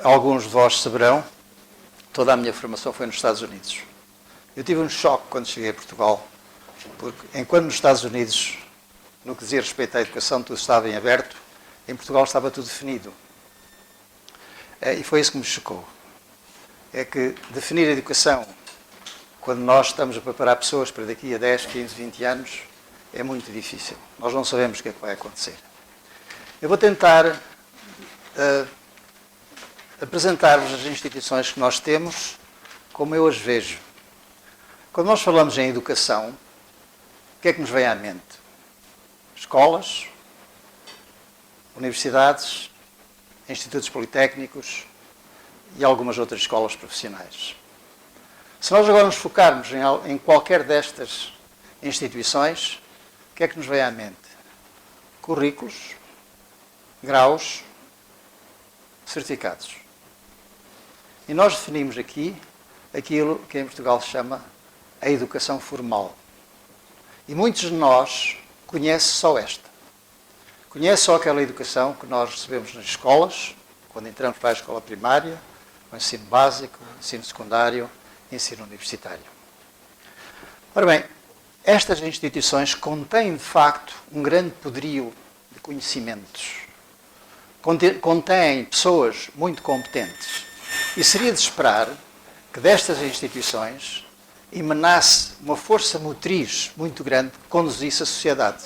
Alguns de vós saberão, toda a minha formação foi nos Estados Unidos. Eu tive um choque quando cheguei a Portugal, porque enquanto nos Estados Unidos, no que dizia respeito à educação, tudo estava em aberto, em Portugal estava tudo definido. E foi isso que me chocou. É que definir a educação, quando nós estamos a preparar pessoas para daqui a 10, 15, 20 anos, é muito difícil. Nós não sabemos o que é que vai acontecer. Eu vou tentar apresentar-vos as instituições que nós temos como eu as vejo. Quando nós falamos em educação, o que é que nos vem à mente? Escolas, universidades, institutos politécnicos e algumas outras escolas profissionais. Se nós agora nos focarmos em qualquer destas instituições, o que é que nos vem à mente? Currículos, graus, certificados. E nós definimos aqui aquilo que em Portugal se chama a educação formal. E muitos de nós conhecem só esta. Conhecem só aquela educação que nós recebemos nas escolas, quando entramos para a escola primária, o ensino básico, o ensino secundário, o ensino universitário. Ora bem, estas instituições contêm, de facto, um grande poderio de conhecimentos. Contêm pessoas muito competentes. E seria de esperar que destas instituições emanasse uma força motriz muito grande que conduzisse a sociedade.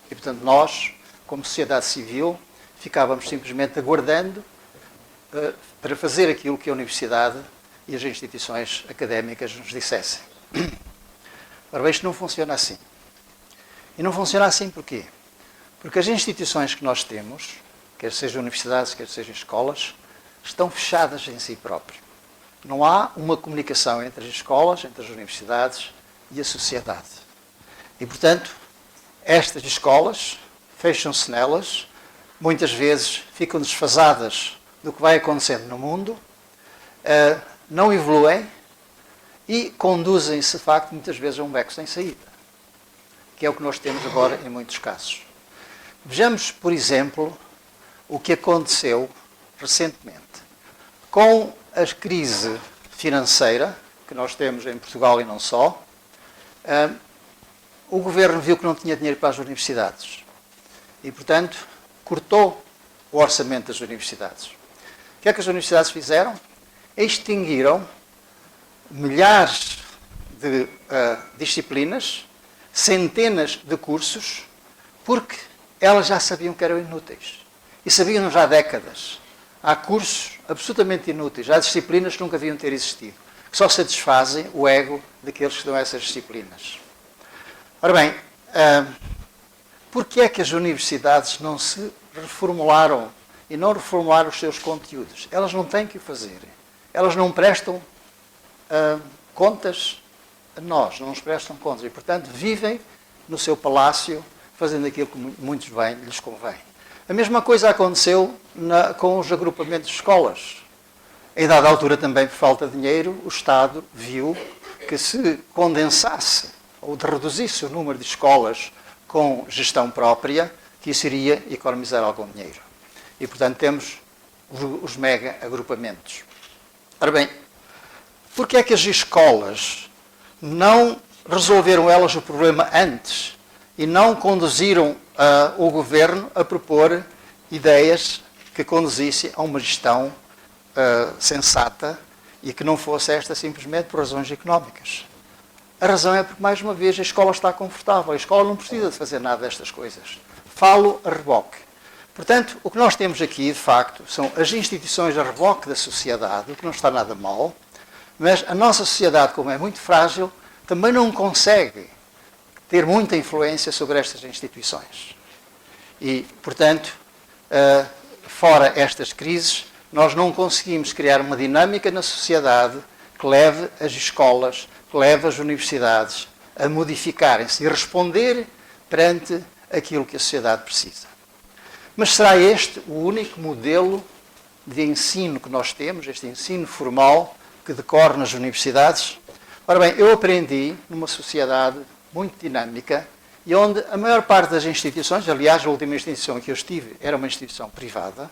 E, portanto, nós, como sociedade civil, ficávamos simplesmente aguardando para fazer aquilo que a universidade e as instituições académicas nos dissessem. Ora bem, isto não funciona assim. E não funciona assim porquê? Porque as instituições que nós temos, quer sejam universidades, quer sejam escolas, estão fechadas em si próprias. Não há uma comunicação entre as escolas, entre as universidades e a sociedade. E, portanto, estas escolas fecham-se nelas, muitas vezes ficam desfasadas do que vai acontecendo no mundo, não evoluem e conduzem-se, de facto, muitas vezes a um beco sem saída, que é o que nós temos agora em muitos casos. Vejamos, por exemplo, o que aconteceu recentemente. Com a crise financeira que nós temos em Portugal e não só, o governo viu que não tinha dinheiro para as universidades e, portanto, cortou o orçamento das universidades. O que é que as universidades fizeram? Extinguiram milhares de disciplinas, centenas de cursos, porque elas já sabiam que eram inúteis. E sabiam já há décadas. Há cursos absolutamente inúteis, há disciplinas que nunca deviam ter existido, que só satisfazem o ego daqueles que dão essas disciplinas. Ora bem, porquê é que as universidades não se reformularam e não reformularam os seus conteúdos? Elas não têm que o fazer. Elas não prestam contas a nós, não nos prestam contas e, portanto, vivem no seu palácio fazendo aquilo que muitos bem lhes convém. A mesma coisa aconteceu com os agrupamentos de escolas. Em dada altura, também por falta de dinheiro, o Estado viu que se condensasse ou reduzisse o número de escolas com gestão própria, que isso iria economizar algum dinheiro. E, portanto, temos os mega agrupamentos. Ora bem, porquê é que as escolas não resolveram elas o problema antes e não conduziram o governo a propor ideias que conduzissem a uma gestão sensata e que não fosse esta simplesmente por razões económicas? A razão é porque, mais uma vez, a escola está confortável. A escola não precisa de fazer nada destas coisas. Falo a reboque. Portanto, o que nós temos aqui, de facto, são as instituições a reboque da sociedade, o que não está nada mal, mas a nossa sociedade, como é muito frágil, também não consegue ter muita influência sobre estas instituições. E, portanto, fora estas crises, nós não conseguimos criar uma dinâmica na sociedade que leve as escolas, que leve as universidades a modificarem-se e responder perante aquilo que a sociedade precisa. Mas será este o único modelo de ensino que nós temos, este ensino formal que decorre nas universidades? Ora bem, eu aprendi numa sociedade muito dinâmica e onde a maior parte das instituições, aliás, a última instituição que eu estive era uma instituição privada,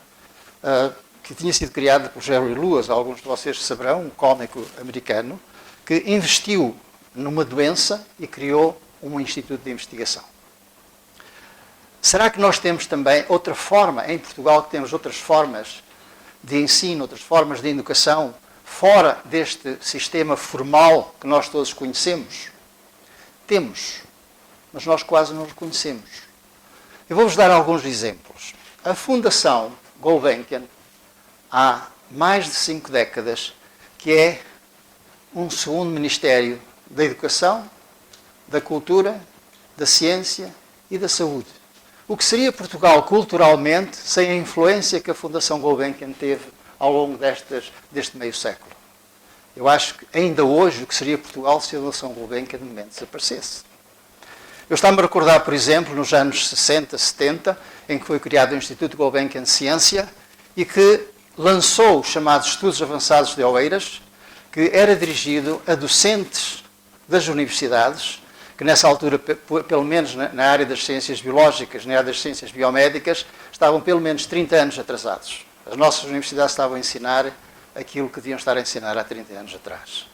que tinha sido criada por Jerry Lewis, alguns de vocês saberão, um cómico americano, que investiu numa doença e criou um instituto de investigação. Será que nós temos também outra forma, em Portugal, que temos outras formas de ensino, outras formas de educação, fora deste sistema formal que nós todos conhecemos? Temos, mas nós quase não reconhecemos. Eu vou-vos dar alguns exemplos. A Fundação Gulbenkian, há mais de 5 décadas, que é um segundo Ministério da Educação, da Cultura, da Ciência e da Saúde. O que seria Portugal culturalmente sem a influência que a Fundação Gulbenkian teve ao longo deste meio século? Eu acho que ainda hoje o que seria Portugal se a Fundação Gulbenkian de momento desaparecesse. Eu estava-me a recordar, por exemplo, nos anos 60, 70, em que foi criado o Instituto Gulbenkian de Ciência e que lançou os chamados Estudos Avançados de Oeiras, que era dirigido a docentes das universidades, que nessa altura, pelo menos na área das ciências biológicas, na área das ciências biomédicas, estavam pelo menos 30 anos atrasados. As nossas universidades estavam a ensinar aquilo que deviam estar a ensinar há 30 anos atrás.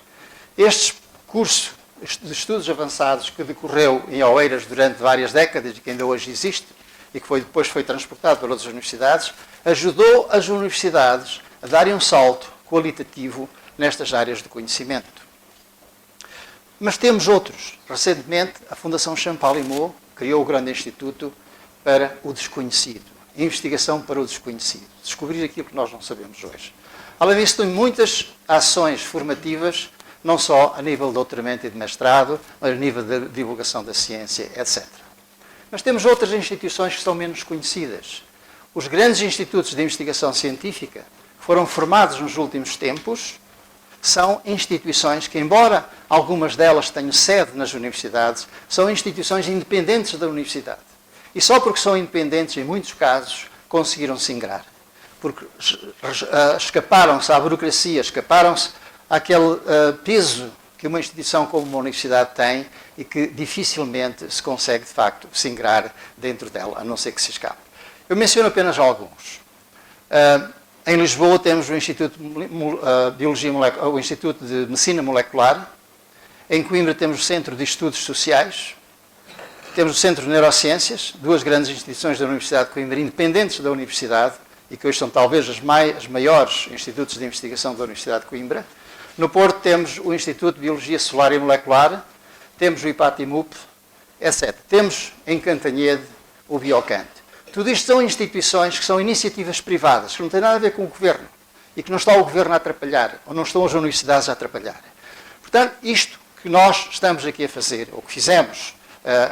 Este curso de estudos avançados que decorreu em Oeiras durante várias décadas e que ainda hoje existe, e que depois foi transportado para outras universidades, ajudou as universidades a darem um salto qualitativo nestas áreas de conhecimento. Mas temos outros. Recentemente, a Fundação Champalimaud criou o grande Instituto para o Desconhecido. Investigação para o Desconhecido. Descobrir aquilo que nós não sabemos hoje. Além disso, tem muitas ações formativas, não só a nível de doutoramento e de mestrado, mas a nível de divulgação da ciência, etc. Mas temos outras instituições que são menos conhecidas. Os grandes institutos de investigação científica, que foram formados nos últimos tempos, são instituições que, embora algumas delas tenham sede nas universidades, são instituições independentes da universidade. E só porque são independentes, em muitos casos, conseguiram se ingrar. Porque escaparam-se à burocracia, escaparam-se àquele peso que uma instituição como uma universidade tem e que dificilmente se consegue, de facto, se ingrar dentro dela, a não ser que se escape. Eu menciono apenas alguns. Em Lisboa temos o Instituto o Instituto de Medicina Molecular. Em Coimbra temos o Centro de Estudos Sociais. Temos o Centro de Neurociências, duas grandes instituições da Universidade de Coimbra, independentes da Universidade, e que hoje são talvez as maiores institutos de investigação da Universidade de Coimbra. No Porto temos o Instituto de Biologia Celular e Molecular, temos o IPATIMUP, etc. Temos em Cantanhede o Biocant. Tudo isto são instituições que são iniciativas privadas, que não têm nada a ver com o Governo e que não está o Governo a atrapalhar, ou não estão as universidades a atrapalhar. Portanto, isto que nós estamos aqui a fazer, ou que fizemos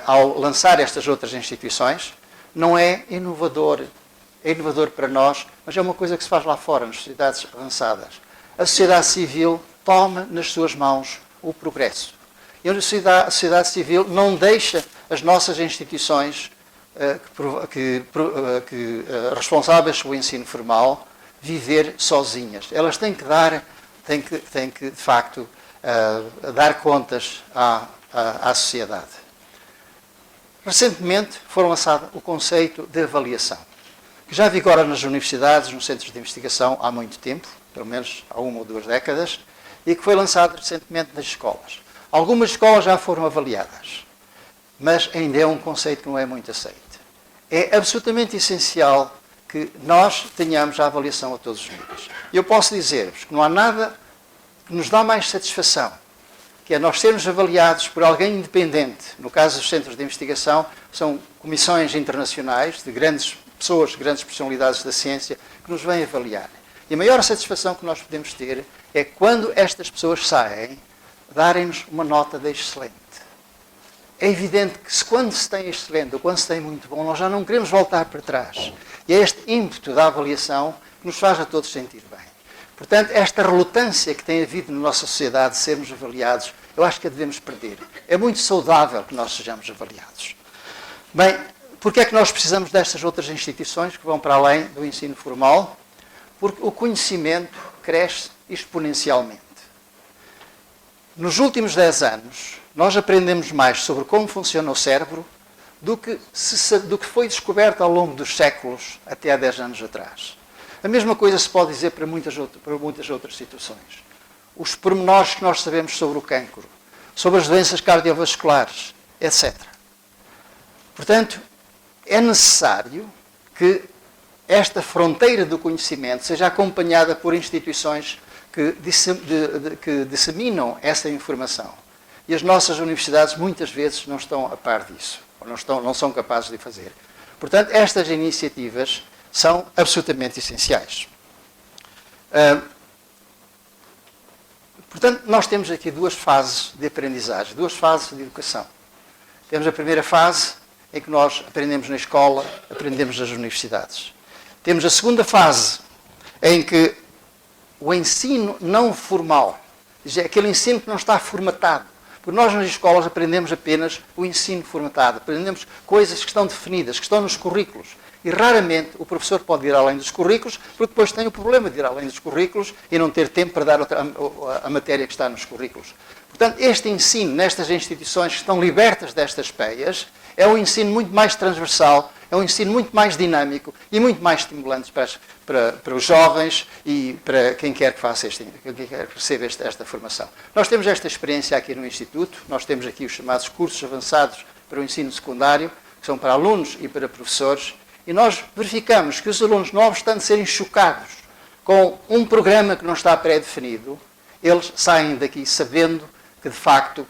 ao lançar estas outras instituições, não é inovador. É inovador para nós, mas é uma coisa que se faz lá fora, nas sociedades avançadas. A sociedade civil toma nas suas mãos o progresso. E a sociedade civil não deixa as nossas instituições responsáveis pelo ensino formal viver sozinhas. Elas têm que de facto, dar contas à sociedade. Recentemente foi lançado o conceito de avaliação, que já vigora nas universidades, nos centros de investigação há muito tempo, pelo menos há 1 ou 2 décadas, e que foi lançado recentemente nas escolas. Algumas escolas já foram avaliadas, mas ainda é um conceito que não é muito aceito. É absolutamente essencial que nós tenhamos a avaliação a todos os níveis. Eu posso dizer-vos que não há nada que nos dá mais satisfação, que é nós sermos avaliados por alguém independente. No caso dos centros de investigação, são comissões internacionais de grandes pessoas, de grandes personalidades da ciência, que nos vêm avaliar. E a maior satisfação que nós podemos ter é quando estas pessoas saem, darem-nos uma nota de excelente. É evidente que quando se tem excelente ou quando se tem muito bom, nós já não queremos voltar para trás. E é este ímpeto da avaliação que nos faz a todos sentir bem. Portanto, esta relutância que tem havido na nossa sociedade de sermos avaliados, eu acho que a devemos perder. É muito saudável que nós sejamos avaliados. Bem, porque é que nós precisamos destas outras instituições que vão para além do ensino formal? Porque o conhecimento cresce exponencialmente. Nos últimos 10 anos, nós aprendemos mais sobre como funciona o cérebro do que foi descoberto ao longo dos séculos até há 10 anos atrás. A mesma coisa se pode dizer para muitas outras situações. Os pormenores que nós sabemos sobre o cancro, sobre as doenças cardiovasculares, etc. Portanto, é necessário que esta fronteira do conhecimento seja acompanhada por instituições que disseminam essa informação. E as nossas universidades muitas vezes não estão a par disso, ou não são capazes de fazer. Portanto, estas iniciativas são absolutamente essenciais. Portanto, nós temos aqui duas fases de aprendizagem, duas fases de educação. Temos a primeira fase, em que nós aprendemos na escola, aprendemos nas universidades. Temos a segunda fase, em que o ensino não formal, é aquele ensino que não está formatado. Porque nós nas escolas aprendemos apenas o ensino formatado, aprendemos coisas que estão definidas, que estão nos currículos. E raramente o professor pode ir além dos currículos, porque depois tem o problema de ir além dos currículos e não ter tempo para dar a matéria que está nos currículos. Portanto, este ensino nestas instituições que estão libertas destas peias é um ensino muito mais transversal, é um ensino muito mais dinâmico e muito mais estimulante para os jovens e para quem quer que receba esta formação. Nós temos esta experiência aqui no Instituto, nós temos aqui os chamados cursos avançados para o ensino secundário, que são para alunos e para professores, e nós verificamos que os alunos, não obstante serem chocados com um programa que não está pré-definido, eles saem daqui sabendo que, de facto,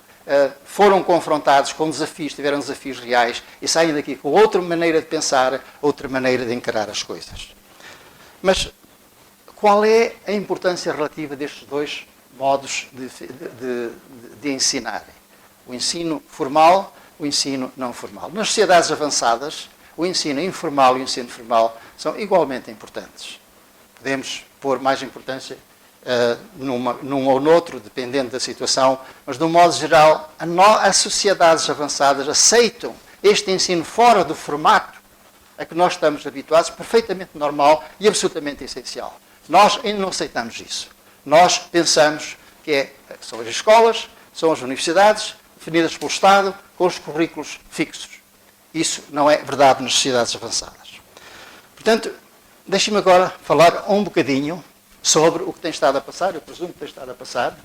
foram confrontados com desafios, tiveram desafios reais e saem daqui com outra maneira de pensar, outra maneira de encarar as coisas. Mas qual é a importância relativa destes dois modos de ensinar? O ensino formal, o ensino não formal. Nas sociedades avançadas, o ensino informal e o ensino formal são igualmente importantes. Podemos pôr mais importância num ou noutro, dependendo da situação, mas, de um modo geral, as sociedades avançadas aceitam este ensino fora do formato a que nós estamos habituados, perfeitamente normal e absolutamente essencial. Nós ainda não aceitamos isso. Nós pensamos que são as escolas, são as universidades, definidas pelo Estado, com os currículos fixos. Isso não é verdade nas sociedades avançadas. Portanto, deixem-me agora falar um bocadinho sobre o que tem estado a passar, eu presumo que tem estado a passar,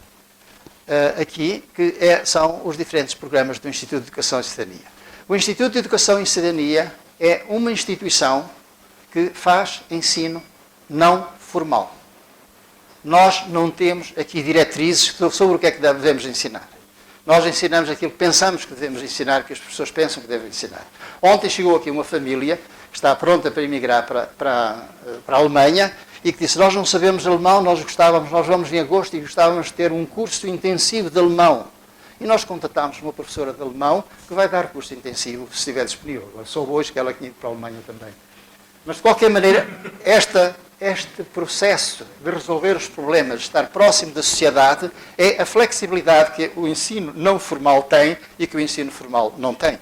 aqui, que são os diferentes programas do Instituto de Educação e Cidadania. O Instituto de Educação e Cidadania é uma instituição que faz ensino não formal. Nós não temos aqui diretrizes sobre o que é que devemos ensinar. Nós ensinamos aquilo que pensamos que devemos ensinar, que as pessoas pensam que devem ensinar. Ontem chegou aqui uma família que está pronta para emigrar para a Alemanha e que disse: nós não sabemos alemão, nós vamos em agosto e gostávamos de ter um curso intensivo de alemão. E nós contatámos uma professora de alemão que vai dar curso intensivo, se estiver disponível. Eu soube hoje que ela tinha ido para a Alemanha também. Mas, de qualquer maneira, este processo de resolver os problemas, de estar próximo da sociedade, é a flexibilidade que o ensino não formal tem e que o ensino formal não tem.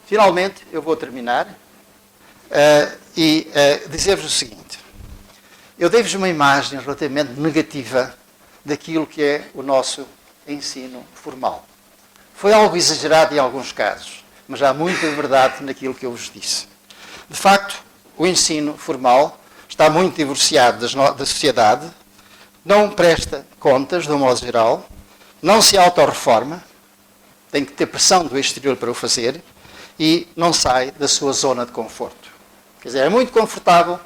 Finalmente, eu vou terminar e dizer-vos o seguinte. Eu dei-vos uma imagem relativamente negativa daquilo que é o nosso ensino formal. Foi algo exagerado em alguns casos, mas há muita verdade naquilo que eu vos disse. De facto, o ensino formal está muito divorciado da sociedade, não presta contas, de um modo geral, não se autorreforma, tem que ter pressão do exterior para o fazer, e não sai da sua zona de conforto. Quer dizer, é muito confortável.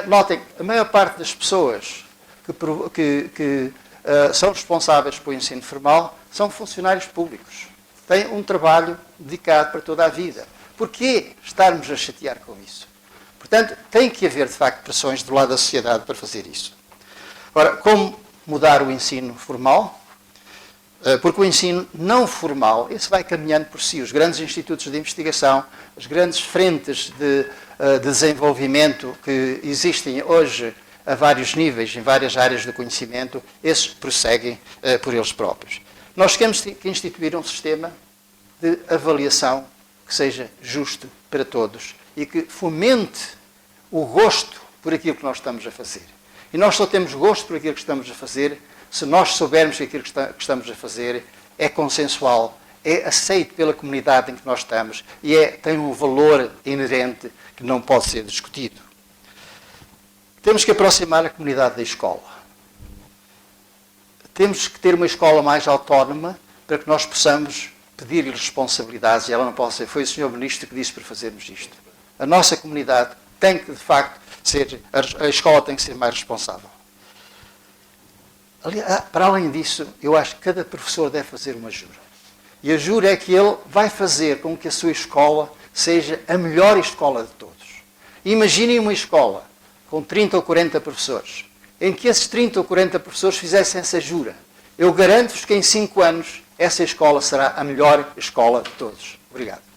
Notem, a maior parte das pessoas que são responsáveis pelo ensino formal são funcionários públicos. Têm um trabalho dedicado para toda a vida. Porquê estarmos a chatear com isso? Portanto, tem que haver, de facto, pressões do lado da sociedade para fazer isso. Ora, como mudar o ensino formal? Porque o ensino não formal, esse vai caminhando por si. Os grandes institutos de investigação, as grandes frentes de desenvolvimento que existem hoje a vários níveis, em várias áreas do conhecimento, esses prosseguem por eles próprios. Nós temos que instituir um sistema de avaliação que seja justo para todos e que fomente o gosto por aquilo que nós estamos a fazer. E nós só temos gosto por aquilo que estamos a fazer se nós soubermos que aquilo que estamos a fazer é consensual, é aceito pela comunidade em que nós estamos e tem um valor inerente que não pode ser discutido. Temos que aproximar a comunidade da escola. Temos que ter uma escola mais autónoma para que nós possamos pedir-lhe responsabilidades e ela não pode ser. Foi o Sr. Ministro que disse para fazermos isto. A nossa comunidade tem que, de facto, ser... A escola tem que ser mais responsável. Para além disso, eu acho que cada professor deve fazer uma jura. E a jura é que ele vai fazer com que a sua escola seja a melhor escola de todos. Imaginem uma escola com 30 ou 40 professores, em que esses 30 ou 40 professores fizessem essa jura. Eu garanto-vos que em 5 anos essa escola será a melhor escola de todos. Obrigado.